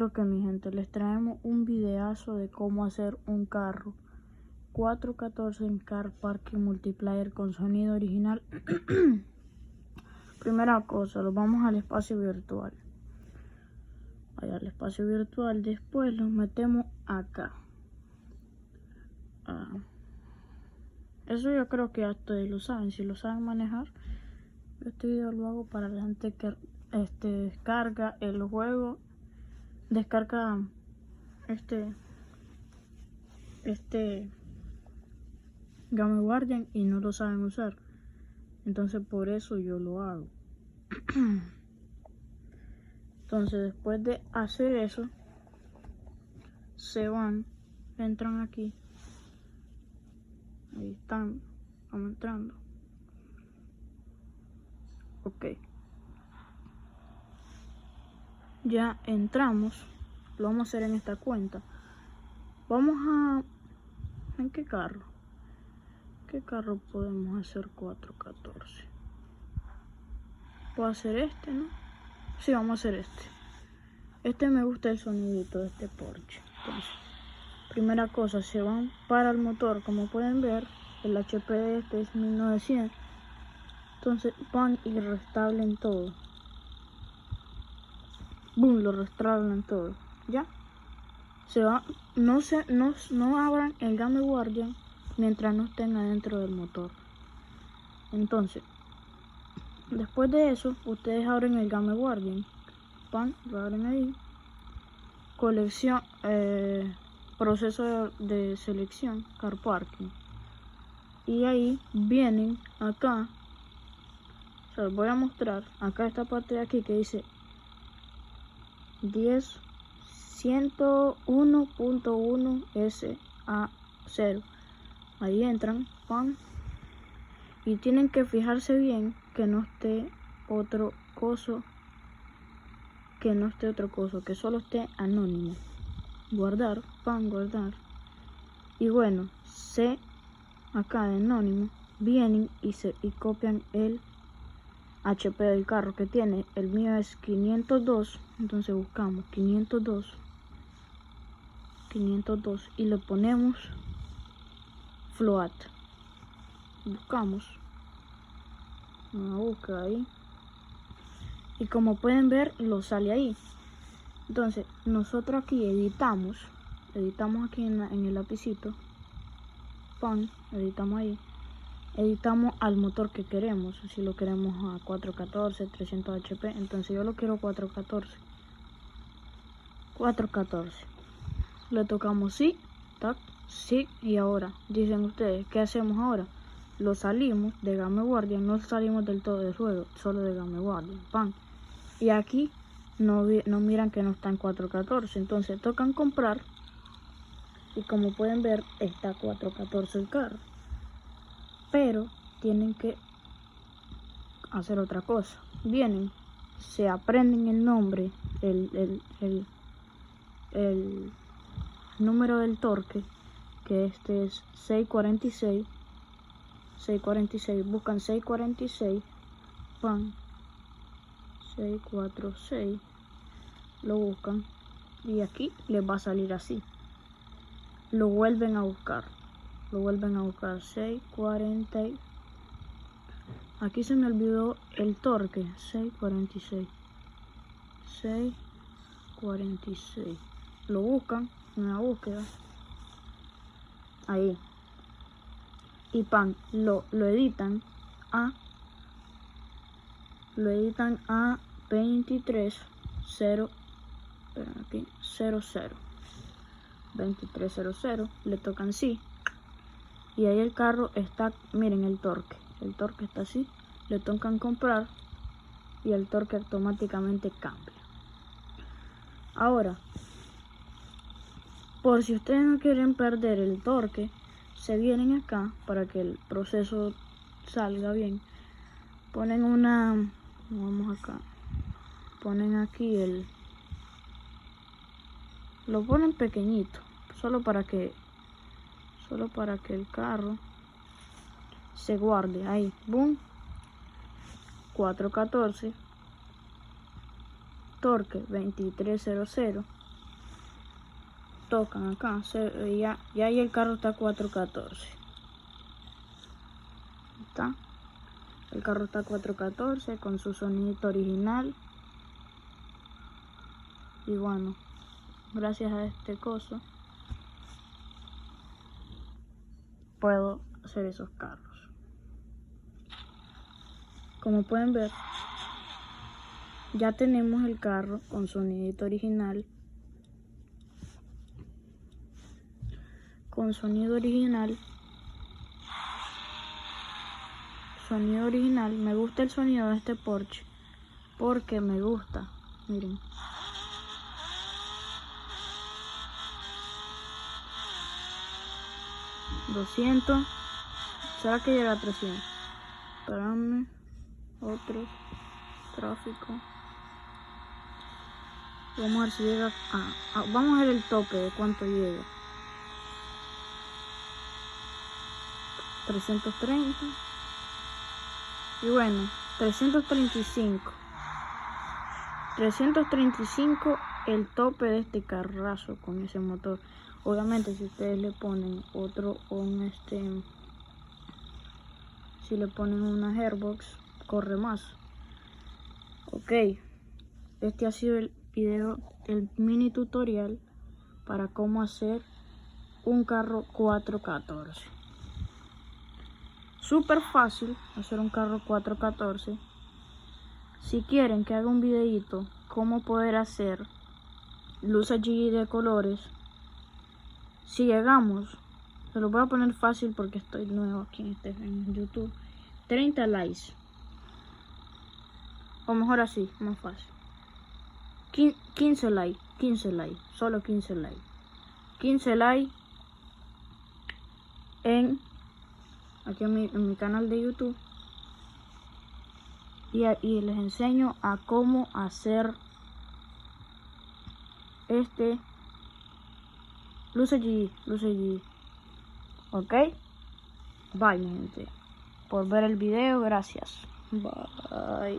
Lo que mi gente, les traemos un videazo de cómo hacer un carro 414 en Car Parking Multiplayer con sonido original. Primera cosa, lo vamos al espacio virtual. Allá al espacio virtual, después lo metemos acá. Eso yo creo que ya ustedes lo saben, si lo saben manejar. Este video lo hago para la gente que descarga el juego, descarga Game Guardian y no lo saben usar. Entonces por eso yo lo hago. Entonces después de hacer eso, se van, entran aquí. Ahí están, vamos entrando. Ok. Ya entramos. Lo vamos a hacer en esta cuenta. Vamos a... ¿En qué carro? ¿Qué carro podemos hacer 414? Puedo hacer este, ¿no? Sí, vamos a hacer este. Este me gusta el sonidito de este Porsche. Entonces, primera cosa, se van para el motor. Como pueden ver, el HP de este es 1900. Entonces van y restablen todo. Boom, lo restablan todo. ¿Ya? Se va, no abran el Game Guardian mientras no estén adentro del motor. Entonces, después de eso, ustedes abren el Game Guardian. Pan, lo abren ahí. Colección, proceso de selección, Car Parking. Y ahí vienen acá. Se los voy a mostrar. Acá esta parte de aquí que dice 101.1 SA0. Ahí entran, pan. Y tienen que fijarse bien que no esté otro coso. Que solo esté anónimo. Guardar, pan, guardar. Y bueno, acá de anónimo, vienen y copian el HP del carro que tiene. El mío es 502, entonces buscamos 502 y le ponemos float. Buscamos una búsqueda ahí y como pueden ver lo sale ahí. Entonces nosotros aquí editamos aquí en el lapicito, pan, editamos ahí. Editamos al motor que queremos, si lo queremos a 414, 300 HP, entonces yo lo quiero 414. Le tocamos sí, tac, sí, y ahora, dicen ustedes, ¿qué hacemos ahora? Lo salimos de Game Guardian, no salimos del todo del juego, solo de Game Guardian, pan. Y aquí no miran que no está en 414, entonces tocan comprar, y como pueden ver, está 414 el carro. Pero tienen que hacer otra cosa. Vienen, se aprenden el nombre, el número del torque, que este es 646. Buscan 646, pan, 646, lo buscan y aquí les va a salir así. Lo vuelven a buscar. 640. Aquí se me olvidó el torque. 646. Lo buscan en la búsqueda. Ahí. Y pan, lo editan a 2300. 2300. Le tocan sí. Y ahí el carro está, miren el torque está así, le tocan comprar y el torque automáticamente cambia. Ahora, por si ustedes no quieren perder el torque, se vienen acá para que el proceso salga bien, ponen ponen aquí lo ponen pequeñito, solo para que el carro se guarde ahí. Boom, 414, torque 2300, tocan acá. Ya ahí el carro está 414. ¿Está? El carro está 414 con su sonidito original. Y bueno, gracias a este coso puedo hacer esos carros. Como pueden ver, ya tenemos el carro con sonidito original. Con sonido original. Sonido original. Me gusta el sonido de este Porsche porque me gusta. Miren. $200. ¿Será que llega a 300? Espérame. Otro. Tráfico. Vamos a ver si llega. Vamos a ver el tope de cuánto llega. 330. Y bueno, 335. 335 el tope de este carrazo con ese motor. Obviamente si ustedes le ponen si le ponen una Airbox, corre más. Ok, este ha sido el video, el mini tutorial para cómo hacer un carro 414. Súper fácil hacer un carro 414. Si quieren que haga un videito cómo poder hacer luces GG de colores, si llegamos, se lo voy a poner fácil porque estoy nuevo aquí en YouTube, 30 likes, o mejor así, más fácil, 15 likes, solo 15 likes, 15 likes aquí en mi canal de YouTube, y les enseño a cómo hacer luces GG. Ok, bye gente por ver el video, gracias, bye.